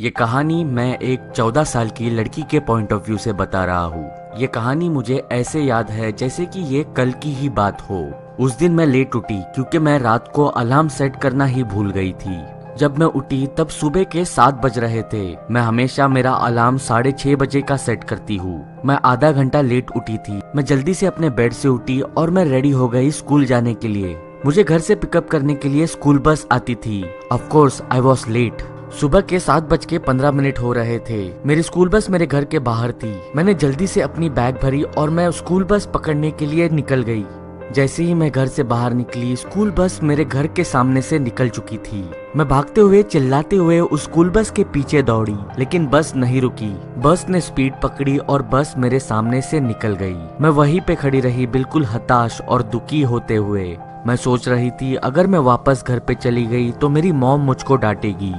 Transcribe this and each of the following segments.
ये कहानी मैं एक 14 साल की लड़की के पॉइंट ऑफ व्यू से बता रहा हूँ। ये कहानी मुझे ऐसे याद है जैसे कि ये कल की ही बात हो। उस दिन मैं लेट उठी क्योंकि मैं रात को अलार्म सेट करना ही भूल गई थी। जब मैं उठी तब सुबह के 7 बज रहे थे। मैं हमेशा मेरा अलार्म 6:30 बजे का सेट करती हूँ। मैं आधा घंटा लेट उठी थी। मैं जल्दी से अपने बेड से उठी और मैं रेडी हो गई स्कूल जाने के लिए। मुझे घर से पिकअप करने के लिए स्कूल बस आती थी। Of course I was late. सुबह के 7:15 हो रहे थे। मेरी स्कूल बस मेरे घर के बाहर थी। मैंने जल्दी से अपनी बैग भरी और मैं स्कूल बस पकड़ने के लिए निकल गई। जैसे ही मैं घर से बाहर निकली, स्कूल बस मेरे घर के सामने से निकल चुकी थी। मैं भागते हुए चिल्लाते हुए उस स्कूल बस के पीछे दौड़ी, लेकिन बस नहीं रुकी। बस ने स्पीड पकड़ी और बस मेरे सामने से निकल गई। मैं वहीं पे खड़ी रही, बिल्कुल हताश और दुखी होते हुए। मैं सोच रही थी अगर मैं वापस घर पे चली गई तो मेरी मॉम मुझको डांटेगी।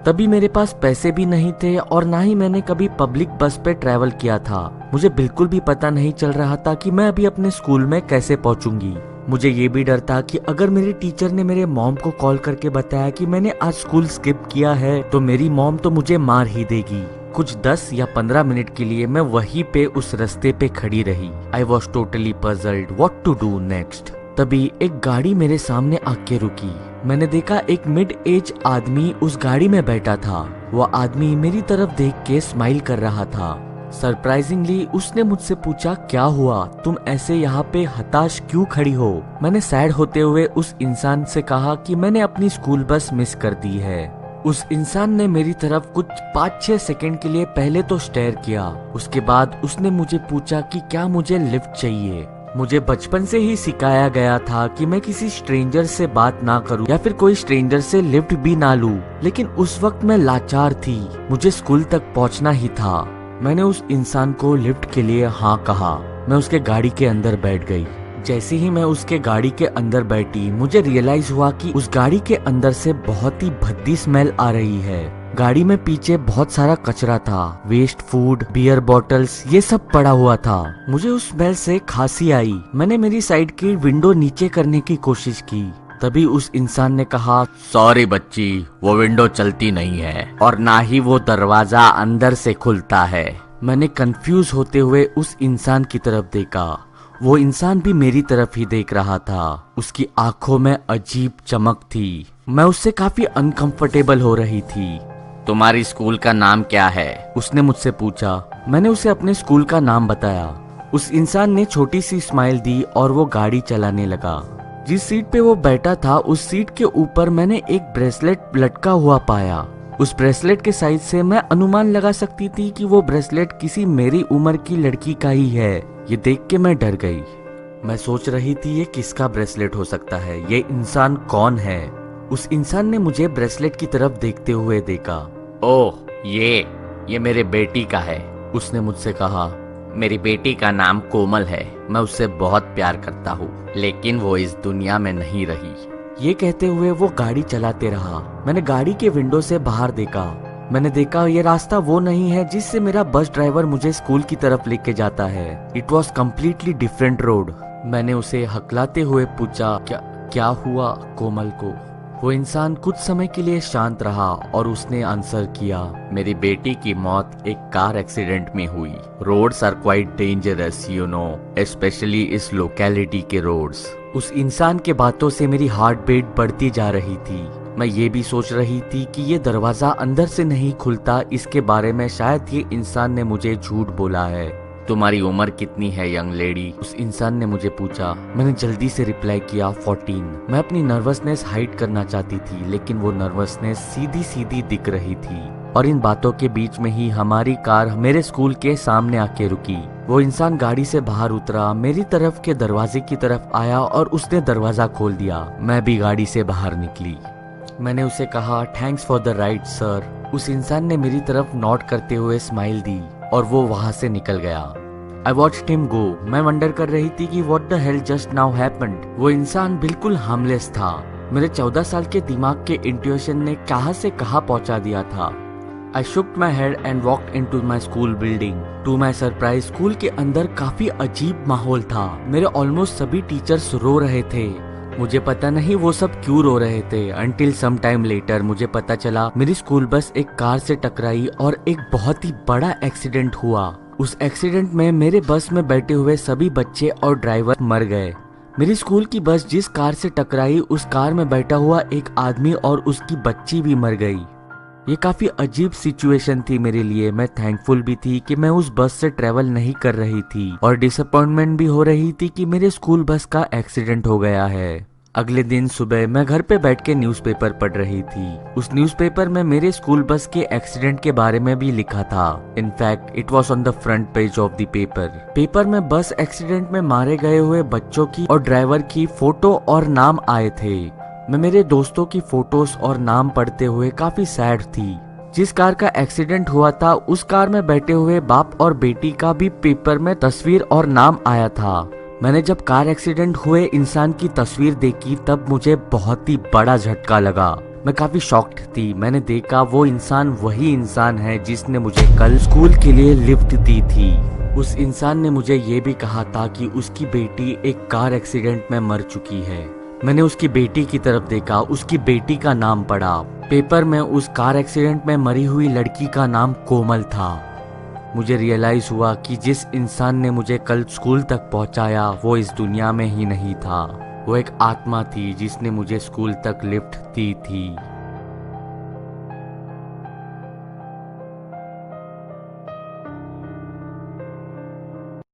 तभी मेरे पास पैसे भी नहीं थे और ना ही मैंने कभी पब्लिक बस पे ट्रैवल किया था। मुझे बिल्कुल भी पता नहीं चल रहा था कि मैं अभी अपने स्कूल में कैसे पहुंचूंगी। मुझे ये भी डर था कि अगर मेरी टीचर ने मेरे मॉम को कॉल करके बताया कि मैंने आज स्कूल स्किप किया है तो मेरी मॉम तो मुझे मार ही देगी। कुछ 10 या 15 मिनट के लिए मैं वहीं पे उस रास्ते पे खड़ी रही। I was totally puzzled what to do next. तभी एक गाड़ी मेरे सामने आके रुकी। मैंने देखा एक मिड एज आदमी उस गाड़ी में बैठा था। वह आदमी मेरी तरफ देख के स्माइल कर रहा था। सरप्राइजिंगली उसने मुझसे पूछा, क्या हुआ, तुम ऐसे यहाँ पे हताश क्यों खड़ी हो? मैंने सैड होते हुए उस इंसान से कहा कि मैंने अपनी स्कूल बस मिस कर दी है। उस इंसान ने मेरी तरफ कुछ 5-6 सेकंड के लिए पहले तो स्टेयर किया। उसके बाद उसने मुझे पूछा कि क्या मुझे लिफ्ट चाहिए। मुझे बचपन से ही सिखाया गया था कि मैं किसी स्ट्रेंजर से बात ना करूं या फिर कोई स्ट्रेंजर से लिफ्ट भी ना लूं, लेकिन उस वक्त मैं लाचार थी। मुझे स्कूल तक पहुंचना ही था। मैंने उस इंसान को लिफ्ट के लिए हाँ कहा। मैं उसके गाड़ी के अंदर बैठ गई। जैसे ही मैं उसके गाड़ी के अंदर बैठी, मुझे रियलाइज हुआ कि उस गाड़ी के अंदर से बहुत ही भद्दी स्मेल आ रही है। गाड़ी में पीछे बहुत सारा कचरा था, वेस्ट फूड, बियर बॉटल्स, ये सब पड़ा हुआ था। मुझे उस स्मेल से खांसी आई। मैंने मेरी साइड की विंडो नीचे करने की कोशिश की। तभी उस इंसान ने कहा, सॉरी बच्ची, वो विंडो चलती नहीं है और ना ही वो दरवाजा अंदर से खुलता है। मैंने कंफ्यूज होते हुए उस इंसान की तरफ देखा। वो इंसान भी मेरी तरफ ही देख रहा था। उसकी आंखों में अजीब चमक थी। मैं उससे काफी अनकंफर्टेबल हो रही थी। तुम्हारी स्कूल का नाम क्या है? उसने मुझसे पूछा। मैंने उसे अपने स्कूल का नाम बताया। उस इंसान ने छोटी सी स्माइल दी और वो गाड़ी चलाने लगा। जिस सीट पे वो बैठा था उस सीट के ऊपर मैंने एक ब्रेसलेट लटका हुआ पाया। उस ब्रेसलेट के साइज से मैं अनुमान लगा सकती थी कि वो ब्रेसलेट किसी मेरी उम्र की लड़की का ही है। ये देख के मैं डर गई। मैं सोच रही थी ये किसका ब्रेसलेट हो सकता है, ये इंसान कौन है? उस इंसान ने मुझे ब्रेसलेट की तरफ देखते हुए देखा। ओह, ये मेरे बेटी का है, उसने मुझसे कहा। मेरी बेटी का नाम कोमल है। मैं उससे बहुत प्यार करता हूँ, लेकिन वो इस दुनिया में नहीं रही। ये कहते हुए वो गाड़ी चलाते रहा। मैंने गाड़ी के विंडो से बाहर देखा। मैंने देखा ये रास्ता वो नहीं है जिससे मेरा बस ड्राइवर मुझे स्कूल की तरफ लेके जाता है। It was completely different road. मैंने उसे हकलाते हुए पूछा, क्या हुआ कोमल को? वो इंसान कुछ समय के लिए शांत रहा और उसने आंसर किया, मेरी बेटी की मौत एक कार एक्सीडेंट में हुई। Roads are quite dangerous you know, especially इस लोकेलिटी के रोड्स। उस इंसान के बातों से मेरी हार्ट बीट बढ़ती जा रही थी। मैं ये भी सोच रही थी कि ये दरवाजा अंदर से नहीं खुलता, इसके बारे में शायद ये इंसान ने मुझे झूठ बोला है। तुम्हारी उम्र कितनी है यंग लेडी? उस इंसान ने मुझे पूछा। मैंने जल्दी से रिप्लाई किया, 14। मैं अपनी नर्वसनेस हाइड करना चाहती थी, लेकिन वो नर्वसनेस सीधी सीधी दिख रही थी। और इन बातों के बीच में ही हमारी कार मेरे स्कूल के सामने आके रुकी। वो इंसान गाड़ी से बाहर उतरा, मेरी तरफ के दरवाजे की तरफ आया और उसने दरवाजा खोल दिया। मैं भी गाड़ी से बाहर निकली। मैंने उसे कहा, thanks for the ride sir. उस इंसान ने मेरी तरफ नोट करते हुए स्माइल दी और वो वहां से निकल गया। I watched him go. मैं वंडर कर रही थी कि what the hell just now happened. वो इंसान बिल्कुल हार्मलेस था। मेरे 14 साल के दिमाग के इंट्यूशन ने कहां से कहां पहुंचा दिया था। I shook my head and walked into my school building. To my surprise, school के अंदर काफी अजीब माहौल था। मेरे ऑलमोस्ट सभी टीचर्स रो रहे थे। मुझे पता नहीं वो सब क्यों रो रहे थे। अनटिल सम टाइम लेटर मुझे पता चला मेरी स्कूल बस एक कार से टकराई और एक बहुत ही बड़ा एक्सीडेंट हुआ। उस एक्सीडेंट में मेरे बस में बैठे हुए सभी बच्चे और ड्राइवर मर गए। मेरी स्कूल की बस जिस कार से टकराई उस कार में बैठा हुआ एक आदमी और उसकी बच्ची भी मर गई। ये काफी अजीब सिचुएशन थी मेरे लिए। मैं थैंकफुल भी थी कि मैं उस बस से ट्रेवल नहीं कर रही थी और डिसअपॉइंटमेंट भी हो रही थी कि मेरे स्कूल बस का एक्सीडेंट हो गया है। अगले दिन सुबह मैं घर पे बैठ के न्यूज़पेपर पढ़ रही थी। उस न्यूज़पेपर में मेरे स्कूल बस के एक्सीडेंट के बारे में भी लिखा था। In fact it was on the front page of the paper में बस एक्सीडेंट में मारे गए हुए बच्चों की और ड्राइवर की फोटो और नाम आए थे। मैं मेरे दोस्तों की फोटोज और नाम पढ़ते हुए काफी सैड थी। जिस कार का एक्सीडेंट हुआ था उस कार में बैठे हुए बाप और बेटी का भी पेपर में तस्वीर और नाम आया था। मैंने जब कार एक्सीडेंट हुए इंसान की तस्वीर देखी तब मुझे बहुत ही बड़ा झटका लगा। मैं काफी शॉक्ड थी। मैंने देखा वो इंसान वही इंसान है जिसने मुझे कल स्कूल के लिए लिफ्ट दी थी। उस इंसान ने मुझे ये भी कहा था कि उसकी बेटी एक कार एक्सीडेंट में मर चुकी है। मैंने उसकी बेटी की तरफ देखा, उसकी बेटी का नाम पढ़ा। पेपर में उस कार एक्सीडेंट में मरी हुई लड़की का नाम कोमल था। मुझे रियलाइज हुआ कि जिस इंसान ने मुझे कल स्कूल तक पहुंचाया वो इस दुनिया में ही नहीं था। वो एक आत्मा थी जिसने मुझे स्कूल तक लिफ्ट दी थी।